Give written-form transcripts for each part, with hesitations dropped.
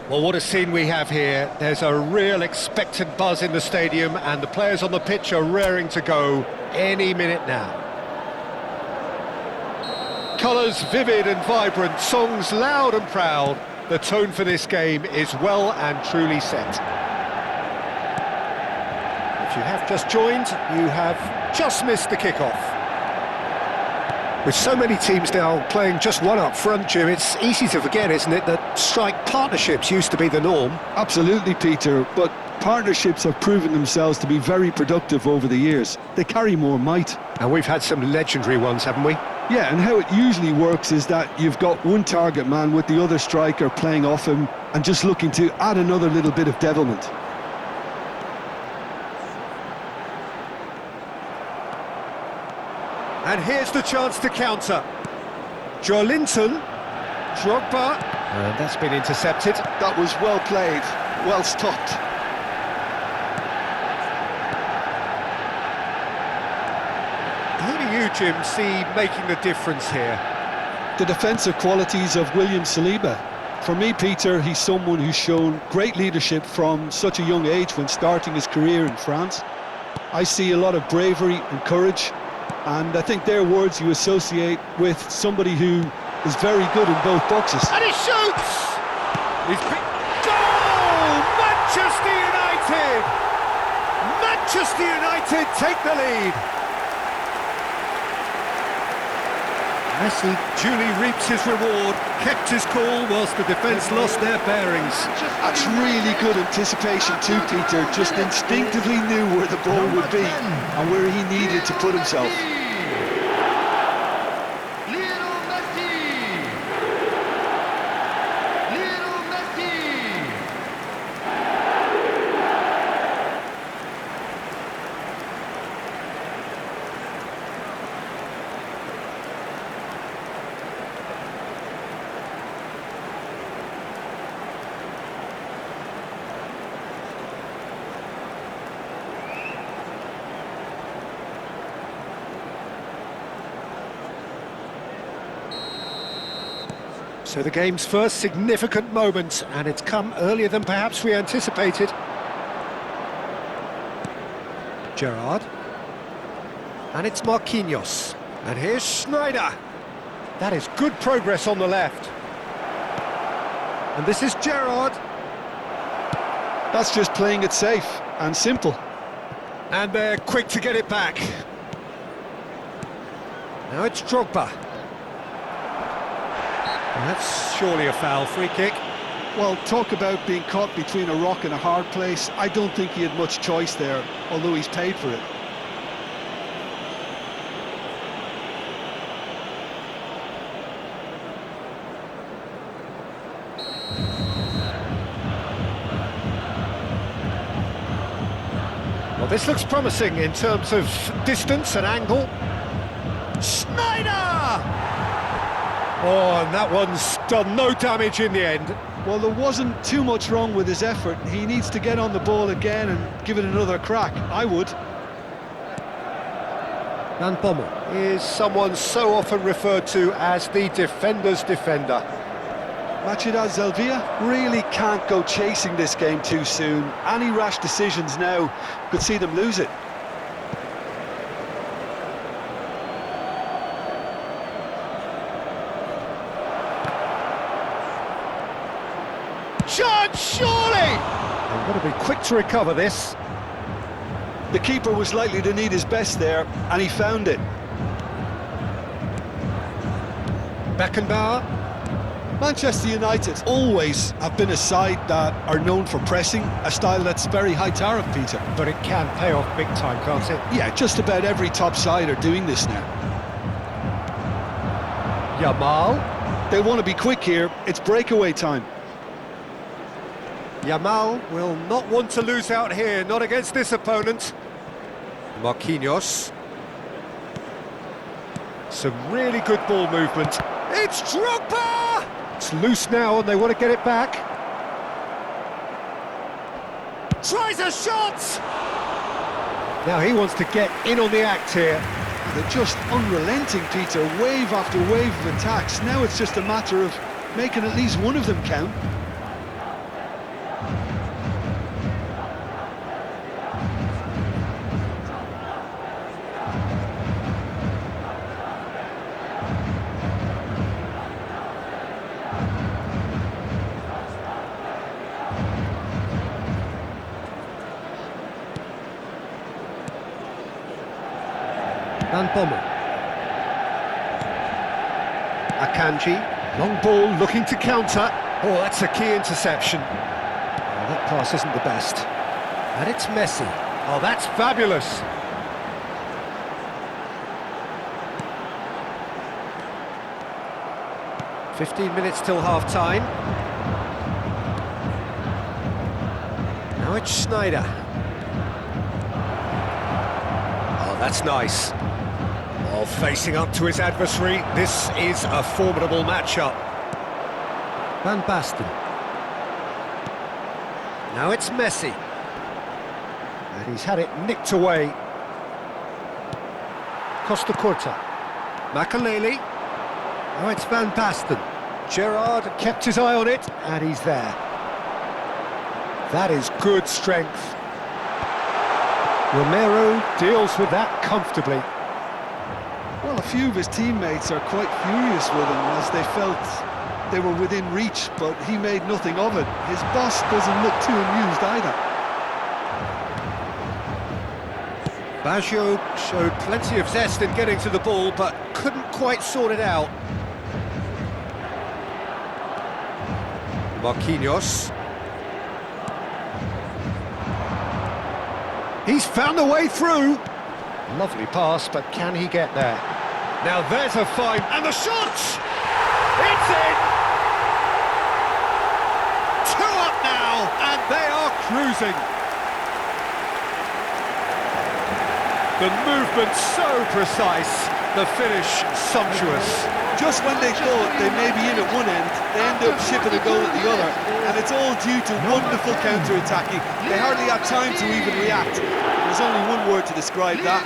Well, what a scene we have here. There's a real expectant buzz in the stadium, and the players on the pitch are raring to go any minute now. Colours vivid and vibrant, songs loud and proud. The tone for this game is well and truly set. If you have just joined, you have just missed the kickoff. With so many teams now playing just one up front, Jim, it's easy to forget, isn't it, that strike partnerships used to be the norm? Absolutely, Peter, but partnerships have proven themselves to be very productive over the years. They carry more might. And we've had some legendary ones, haven't we? Yeah, and how it usually works is that you've got one target man with the other striker playing off him and just looking to add another little bit of devilment. And here's the chance to counter. Joelinton, Drogba, and that's been intercepted. That was well played, well stopped. Who do you, Jim, see making the difference here? The defensive qualities of William Saliba. For me, Peter, he's someone who's shown great leadership from such a young age when starting his career in France. I see a lot of bravery and courage, and I think they're words you associate with somebody who is very good in both boxes. And he shoots! Goal! Manchester United! Manchester United take the lead. Messi duly reaps his reward, kept his cool whilst the defence lost their bearings. That's really good anticipation too, Peter. Just instinctively knew where the ball would be and where he needed to put himself. So the game's first significant moment, and it's come earlier than perhaps we anticipated. Gerrard. And it's Marquinhos. And here's Schneider. That is good progress on the left. And this is Gerrard. That's just playing it safe and simple. And they're quick to get it back. Now it's Drogba. And that's surely a foul, free kick. Well, talk about being caught between a rock and a hard place. I don't think he had much choice there, although he's paid for it. Well, this looks promising in terms of distance and angle. Schneider! Oh, and that one's done no damage in the end. Well, there wasn't too much wrong with his effort. He needs to get on the ball again and give it another crack. I would. Van Bommel is someone so often referred to as the defender's defender. Machuda Zelvia really can't go chasing this game too soon. Any rash decisions now could see them lose it. Chance, surely! They've got to be quick to recover this. The keeper was likely to need his best there, and he found it. Beckenbauer. Manchester United always have been a side that are known for pressing, a style that's very high tariff, Peter. But it can pay off big time, can't it? Yeah, just about every top side are doing this now. Yamal. They want to be quick here, it's breakaway time. Yamal will not want to lose out here, not against this opponent. Marquinhos. Some really good ball movement. It's Drogba! It's loose now and they want to get it back. Tries a shot! Now he wants to get in on the act here. They're just unrelenting, Peter, wave after wave of attacks. Now it's just a matter of making at least one of them count. Bommel. Akanji, long ball looking to counter. Oh, that's a key interception. Oh, that pass isn't the best. And it's Messi. Oh, that's fabulous. "15 minutes till half-time. Now it's Schneider. Oh, that's nice. Oh, facing up to his adversary, this is a formidable matchup. Van Basten. Now it's Messi. And he's had it nicked away. Costa Curta. Makaleli. Now it's Van Basten. Gerrard kept his eye on it, and he's there. That is good strength. Romero deals with that comfortably. Well, a few of his teammates are quite furious with him as they felt they were within reach, but he made nothing of it. His boss doesn't look too amused either. Baggio showed plenty of zest in getting to the ball, but couldn't quite sort it out. Marquinhos. He's found a way through. Lovely pass, but can he get there? Now there's a find, and the shot! It's in! 2 up now, and they are cruising. The movement so precise, the finish sumptuous. Just when they thought they may be in at one end, they end up shipping a goal at the other, and it's all due to wonderful counter-attacking. They hardly had time to even react. There's only one word to describe that: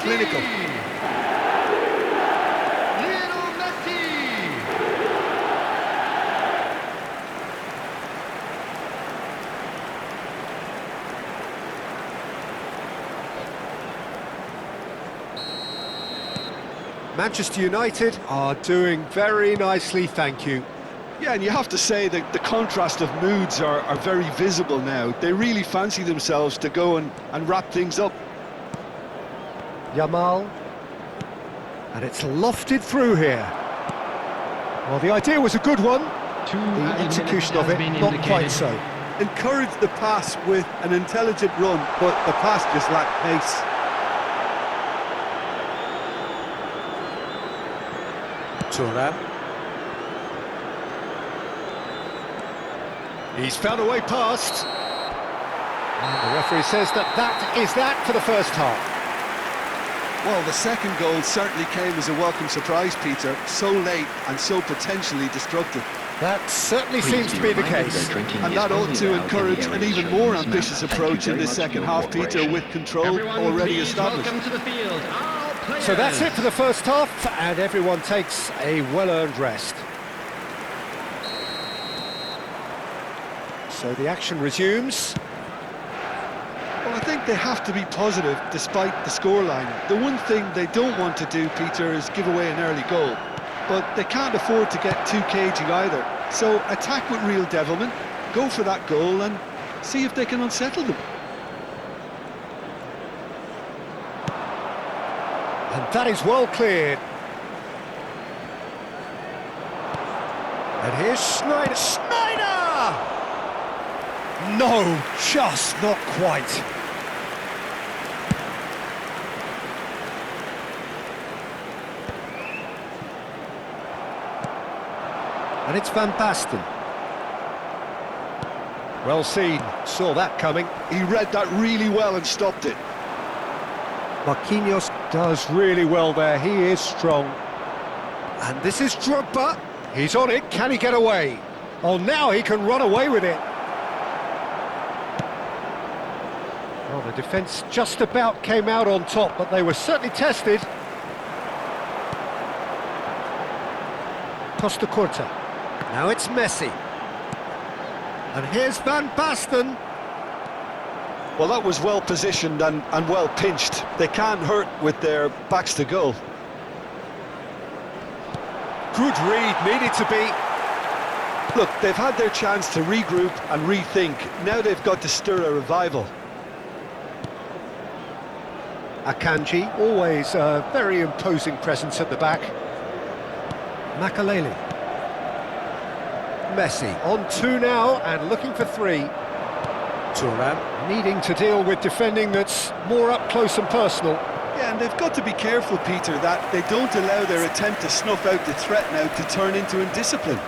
clinical. Manchester United are doing very nicely, thank you. Yeah, and you have to say that the contrast of moods are very visible now. They really fancy themselves to go and wrap things up. Yamal. And it's lofted through here. Well, the idea was a good one. The execution of it, not quite so. Encouraged the pass with an intelligent run, but the pass just lacked pace. Thuram. He's found a way past. And the referee says that is that for the first half. Well, the second goal certainly came as a welcome surprise, Peter. So late and so potentially destructive. That certainly seems to be the case. And that ought to encourage an even more ambitious approach in this second half, Peter, with control already established. So that's it for the first half, and everyone takes a well-earned rest. So the action resumes. Well, I think they have to be positive despite the scoreline. The one thing they don't want to do, Peter, is give away an early goal. But they can't afford to get too cagey either. So attack with real devilment, go for that goal and see if they can unsettle them. And that is well cleared. And here's Schneider. Schneider! No, just not quite. And it's Van Basten. Well seen, saw that coming. He read that really well and stopped it. Marquinhos does really well there, he is strong. And this is Drogba. He's on it, can he get away? Oh, now he can run away with it. Well, the defence just about came out on top, but they were certainly tested. Costa Curta. Now it's Messi. And here's Van Basten. Well, that was well positioned and well pinched. They can't hurt with their backs to goal. Good read, needed to be. Look, they've had their chance to regroup and rethink. Now they've got to stir a revival. Akanji, always a very imposing presence at the back. Makaleli. Messi on 2 now and looking for 3. Thuram needing to deal with defending that's more up close and personal. Yeah, and they've got to be careful, Peter, that they don't allow their attempt to snuff out the threat now to turn into indiscipline.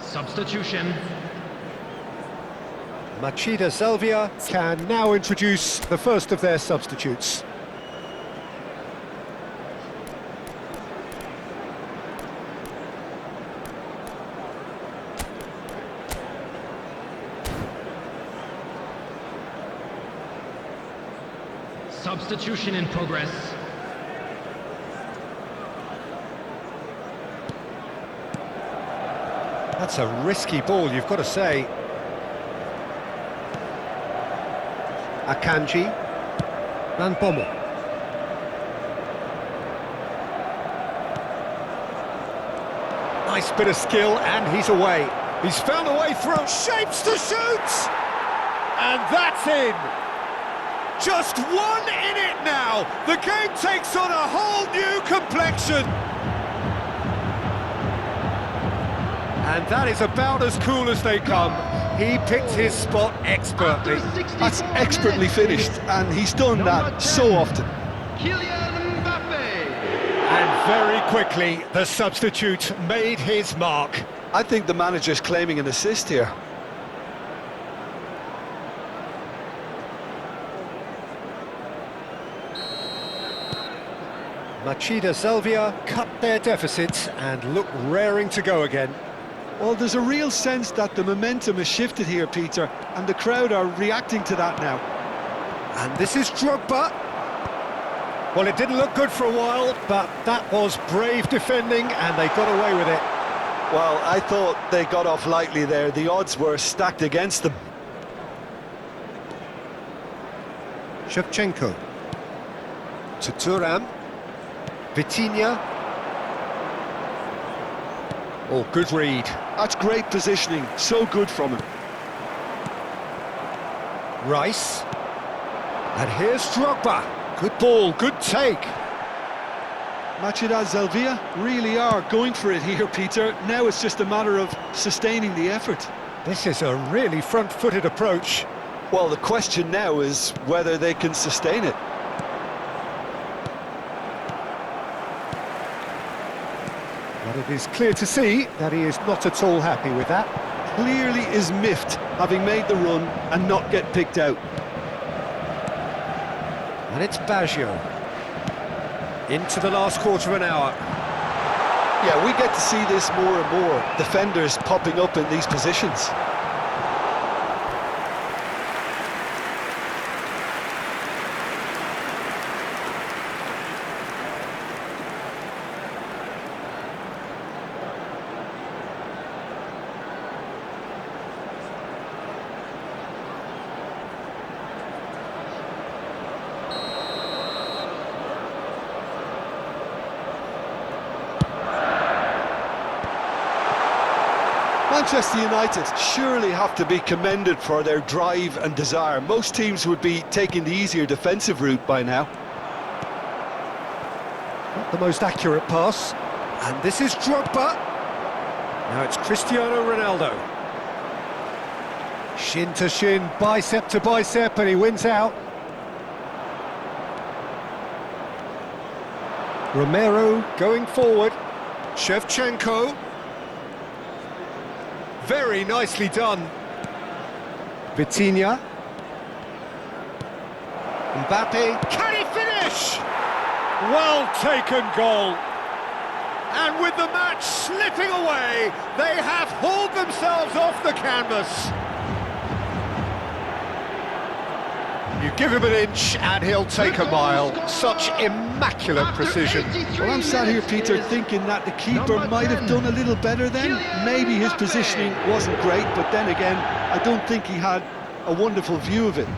Substitution. Machida Zelvia can now introduce the first of their substitutes. Substitution in progress. That's a risky ball, you've got to say. Akanji. Van Bommel. Nice bit of skill, and he's away. He's found a way through. Shapes to shoot! And that's in! Just 1 in it now! The game takes on a whole new complexion! And that is about as cool as they come. He picked his spot expertly. That's expertly finished, and he's done that so often. Kylian Mbappe. And very quickly, the substitute made his mark. I think the manager's claiming an assist here. Machida Zelvia cut their deficit and look raring to go again. Well, there's a real sense that the momentum has shifted here, Peter, and the crowd are reacting to that now. And this is Drogba. Well, it didn't look good for a while, but that was brave defending and they got away with it. Well, I thought they got off lightly there. The odds were stacked against them. Shevchenko. To Thuram. Vitinha. Oh, good read. That's great positioning, so good from him. Rice. And here's Drogba. Good ball, good take. Machida Zelvia really are going for it here, Peter. Now it's just a matter of sustaining the effort. This is a really front-footed approach. Well, the question now is whether they can sustain it. But it is clear to see that he is not at all happy with that. Clearly is miffed, having made the run and not get picked out. And it's Baggio. Into the last quarter of an hour. Yeah, we get to see this more and more. Defenders popping up in these positions. Manchester United surely have to be commended for their drive and desire. Most teams would be taking the easier defensive route by now. Not the most accurate pass. And this is Drogba. Now it's Cristiano Ronaldo. Shin to shin, bicep to bicep, and he wins out. Romero going forward. Shevchenko. Very nicely done. Vitinha. Mbappe. Can he finish? Well taken goal. And with the match slipping away, they have hauled themselves off the canvas. You give him an inch and he'll take a mile. Such immaculate precision. Well, I'm sat here, Peter, thinking that the keeper might have done a little better then. Maybe his positioning wasn't great, but then again, I don't think he had a wonderful view of it.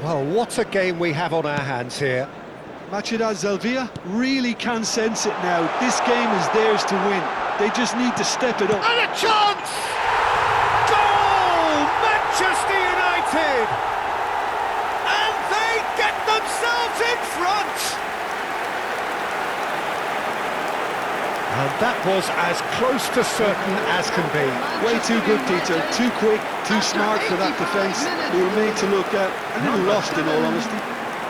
Well, what a game we have on our hands here. Maceda Zelvia really can sense it now. This game is theirs to win. They just need to step it up. And a chance! Goal! Manchester United! And they get themselves in front! And that was as close to certain as can be. Way too good, Peter. Too quick, too smart for that defence. They were made to look a little lost, in all honesty.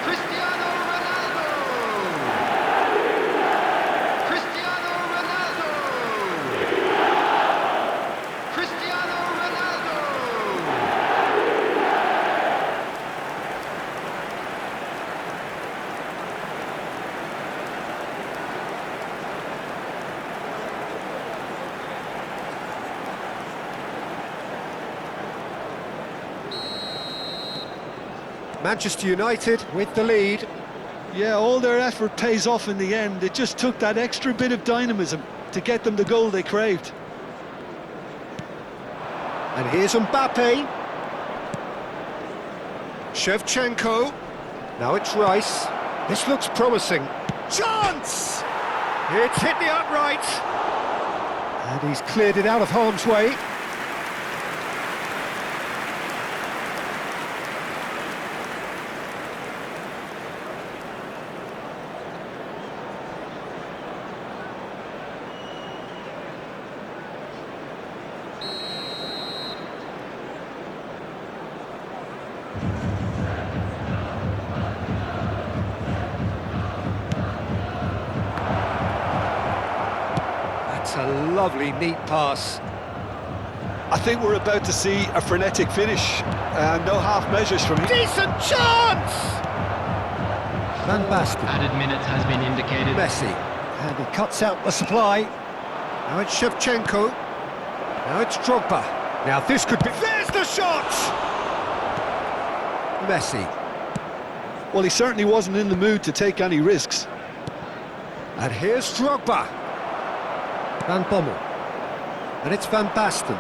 Cristiano Ronaldo! Cristiano Ronaldo! Cristiano Ronaldo! Manchester United with the lead. Yeah, all their effort pays off in the end. It just took that extra bit of dynamism to get them the goal they craved. And here's Mbappe. Shevchenko. Now it's Rice. This looks promising. Chance! It's hit the upright. And he's cleared it out of harm's way. A lovely, neat pass. I think we're about to see a frenetic finish. No half measures from him. Decent chance! Van Basten. Added minutes has been indicated. Messi. And he cuts out the supply. Now it's Shevchenko. Now it's Drogba. Now this could be... There's the shot! Messi. Well, he certainly wasn't in the mood to take any risks. And here's Drogba. Van Bommel, and it's Van Basten,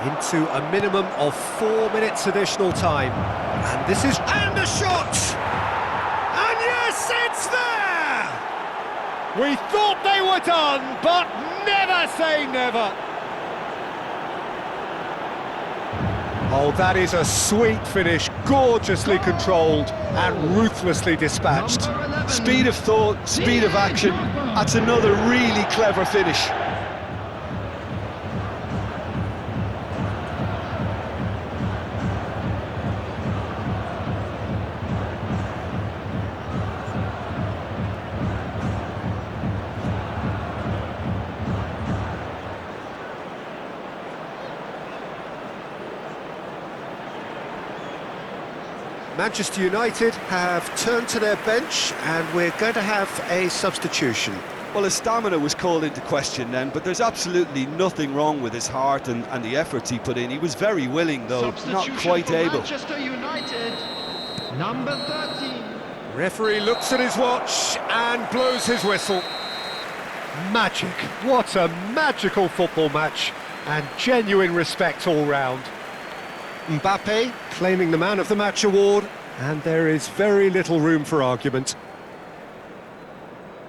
into a minimum of 4 minutes additional time, and this is... and a shot! And yes, it's there! We thought they were done, but never say never! Oh, that is a sweet finish, gorgeously controlled and ruthlessly dispatched. Speed of thought, speed of action. That's another really clever finish. Manchester United have turned to their bench and we're going to have a substitution. Well, his stamina was called into question then, but there's absolutely nothing wrong with his heart and the efforts he put in. He was very willing, though, not quite able. Manchester United, number 13. Referee looks at his watch and blows his whistle. Magic. What a magical football match, and genuine respect all round. Mbappe claiming the Man of the Match award, and there is very little room for argument.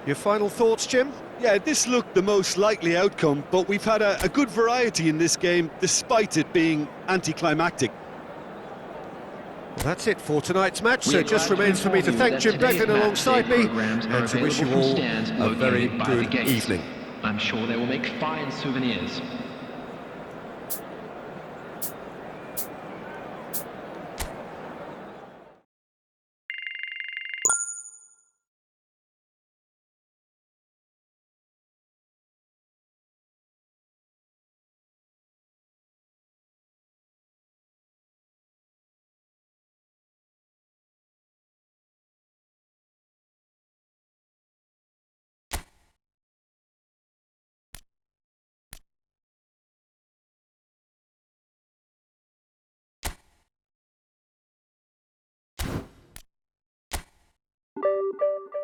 Your final thoughts, Jim? Yeah, this looked the most likely outcome, but we've had a good variety in this game, despite it being anticlimactic. Well, that's it for tonight's match, so it just remains for me to thank Jim Beglin alongside me, and to wish you all a very good evening. I'm sure they will make fine souvenirs.